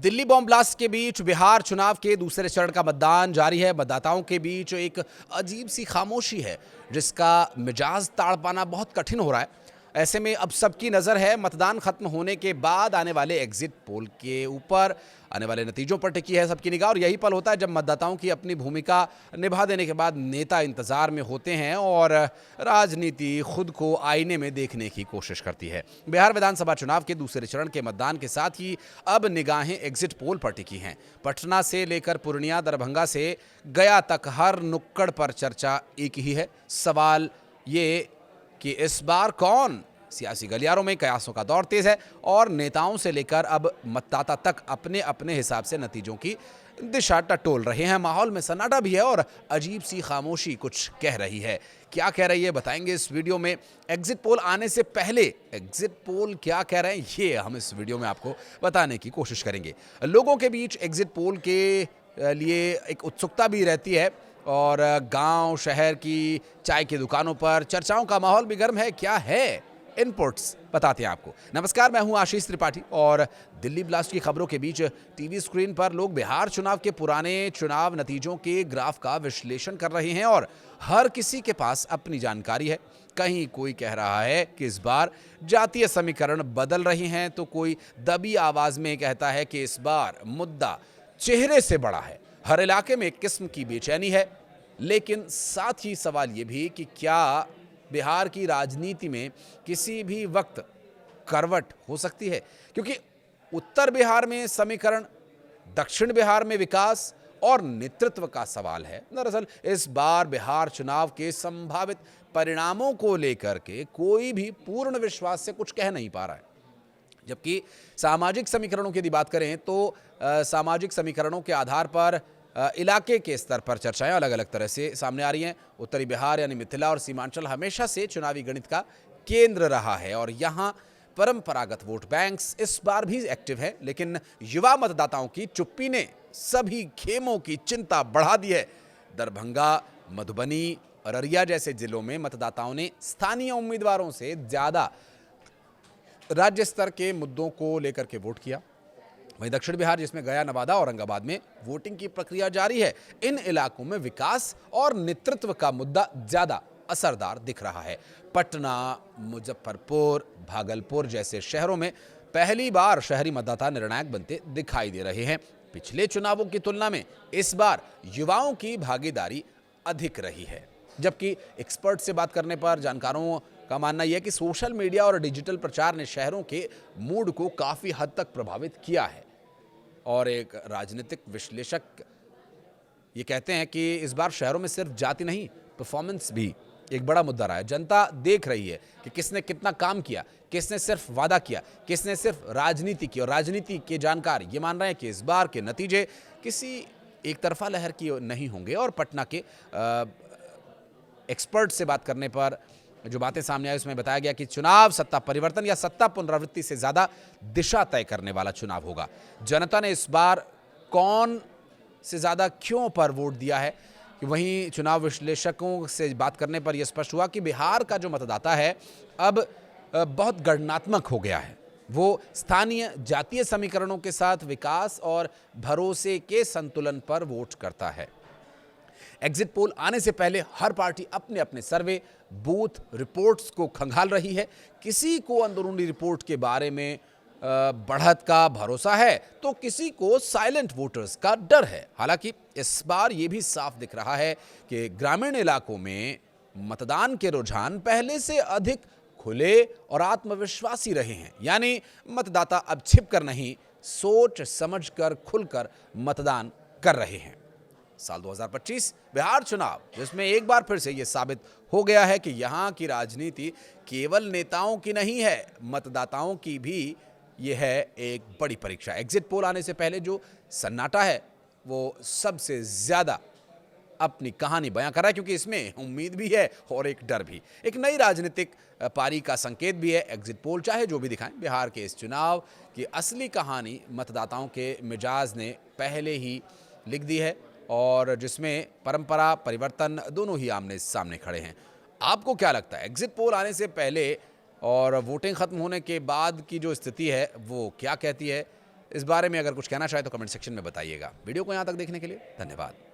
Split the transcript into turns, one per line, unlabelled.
Delhi bomb blast के बीच बिहार चुनाव के दूसरे चरण का मतदान जारी है। मतदाताओं के बीच एक अजीब सी खामोशी है जिसका मिजाज ताड़ पाना बहुत कठिन हो रहा है। ऐसे में अब सबकी नज़र है मतदान खत्म होने के बाद आने वाले एग्जिट पोल के ऊपर, आने वाले नतीजों पर टिकी है सबकी निगाह। और यही पल होता है जब मतदाताओं की अपनी भूमिका निभा देने के बाद नेता इंतजार में होते हैं और राजनीति खुद को आईने में देखने की कोशिश करती है। बिहार विधानसभा चुनाव के दूसरे चरण के मतदान के साथ ही अब निगाहें एग्जिट पोल पर टिकी हैं। पटना से लेकर पूर्णिया, दरभंगा से गया तक हर नुक्कड़ पर चर्चा एक ही है। सवाल ये कि इस बार कौन? सियासी गलियारों में कयासों का दौर तेज है और नेताओं से लेकर अब मतदाता तक अपने अपने हिसाब से नतीजों की दिशा टटोल रहे हैं। माहौल में सन्नाटा भी है और अजीब सी खामोशी कुछ कह रही है। क्या कह रही है बताएंगे इस वीडियो में। एग्जिट पोल आने से पहले एग्जिट पोल क्या कह रहे हैं ये हम इस वीडियो में आपको बताने की कोशिश करेंगे। लोगों के बीच एग्जिट पोल के लिए एक उत्सुकता भी रहती है और गांव शहर की चाय की दुकानों पर चर्चाओं का माहौल भी गर्म है। क्या है इनपुट्स बताते हैं आपको। नमस्कार, मैं हूं आशीष त्रिपाठी और दिल्ली ब्लास्ट की खबरों के बीच टीवी स्क्रीन पर लोग बिहार चुनाव के पुराने चुनाव नतीजों के ग्राफ का विश्लेषण कर रहे हैं और हर किसी के पास अपनी जानकारी है। कहीं कोई कह रहा है कि इस बार जातीय समीकरण बदल रहे हैं, तो कोई दबी आवाज में कहता है कि इस बार मुद्दा चेहरे से बड़ा है। हर इलाके में एक किस्म की बेचैनी है, लेकिन साथ ही सवाल ये भी कि क्या बिहार की राजनीति में किसी भी वक्त करवट हो सकती है, क्योंकि उत्तर बिहार में समीकरण, दक्षिण बिहार में विकास और नेतृत्व का सवाल है। दरअसल इस बार बिहार चुनाव के संभावित परिणामों को लेकर के कोई भी पूर्ण विश्वास से कुछ कह नहीं पा रहा है। जबकि सामाजिक समीकरणों की यदि बात करें तो सामाजिक समीकरणों के आधार पर इलाके के स्तर पर चर्चाएं अलग अलग तरह से सामने आ रही हैं। उत्तरी बिहार यानी मिथिला और सीमांचल हमेशा से चुनावी गणित का केंद्र रहा है और यहाँ परंपरागत वोट बैंक्स इस बार भी एक्टिव है, लेकिन युवा मतदाताओं की चुप्पी ने सभी खेमों की चिंता बढ़ा दी है। दरभंगा, मधुबनी, अररिया जैसे जिलों में मतदाताओं ने स्थानीय उम्मीदवारों से ज्यादा राज्य स्तर के मुद्दों को लेकर के वोट किया। वहीं दक्षिण बिहार, जिसमें गया, नवादा, औरंगाबाद में वोटिंग की प्रक्रिया जारी है। इन इलाकों में विकास और नेतृत्व का मुद्दा ज्यादा असरदार दिख रहा है। पटना, मुजफ्फरपुर, भागलपुर जैसे शहरों में पहली बार शहरी मतदाता निर्णायक बनते दिखाई दे रहे हैं। पिछले चुनावों की तुलना में इस बार युवाओं की भागीदारी अधिक रही है। जबकि एक्सपर्ट से बात करने पर जानकारों का मानना यह है कि सोशल मीडिया और डिजिटल प्रचार ने शहरों के मूड को काफी हद तक प्रभावित किया है। और एक राजनीतिक विश्लेषक ये कहते हैं कि इस बार शहरों में सिर्फ जाति नहीं, परफॉर्मेंस भी एक बड़ा मुद्दा रहा है। जनता देख रही है कि किसने कितना काम किया, किसने सिर्फ वादा किया, किसने सिर्फ राजनीति की। और राजनीति के जानकार ये मान रहे हैं कि इस बार के नतीजे किसी एक तरफा लहर की नहीं होंगे। और पटना के एक्सपर्ट से बात करने पर जो बातें सामने आई उसमें बताया गया कि चुनाव सत्ता परिवर्तन या सत्ता पुनरावृत्ति से ज्यादा दिशा तय करने वाला चुनाव होगा। जनता ने इस बार कौन से ज्यादा क्यों पर वोट दिया है। वहीं चुनाव विश्लेषकों से बात करने पर यह स्पष्ट हुआ कि बिहार का जो मतदाता है अब बहुत गणनात्मक हो गया है। वो स्थानीय जातीय समीकरणों के साथ विकास और भरोसे के संतुलन पर वोट करता है। एग्जिट पोल आने से पहले हर पार्टी अपने अपने सर्वे, बूथ रिपोर्ट्स को खंगाल रही है। किसी को अंदरूनी रिपोर्ट के बारे में बढ़त का भरोसा है तो किसी को साइलेंट वोटर्स का डर है। हालांकि इस बार यह भी साफ दिख रहा है कि ग्रामीण इलाकों में मतदान के रुझान पहले से अधिक खुले और आत्मविश्वासी रहे हैं। यानी मतदाता अब छिपकर नहीं, सोच समझकर खुलकर मतदान कर रहे हैं। साल 2025 बिहार चुनाव, जिसमें एक बार फिर से यह साबित हो गया है कि यहां की राजनीति केवल नेताओं की नहीं है, मतदाताओं की भी यह है एक बड़ी परीक्षा। एग्जिट पोल आने से पहले जो सन्नाटा है वो सबसे ज्यादा अपनी कहानी बयां कर रहा है, क्योंकि इसमें उम्मीद भी है और एक डर भी, एक नई राजनीतिक पारी का संकेत भी है। एग्जिट पोल चाहे जो भी दिखाएं, बिहार के इस चुनाव की असली कहानी मतदाताओं के मिजाज ने पहले ही लिख दी है और जिसमें परंपरा, परिवर्तन दोनों ही आमने सामने खड़े हैं। आपको क्या लगता है, एग्जिट पोल आने से पहले और वोटिंग खत्म होने के बाद की जो स्थिति है वो क्या कहती है? इस बारे में अगर कुछ कहना चाहे तो कमेंट सेक्शन में बताइएगा। वीडियो को यहाँ तक देखने के लिए धन्यवाद।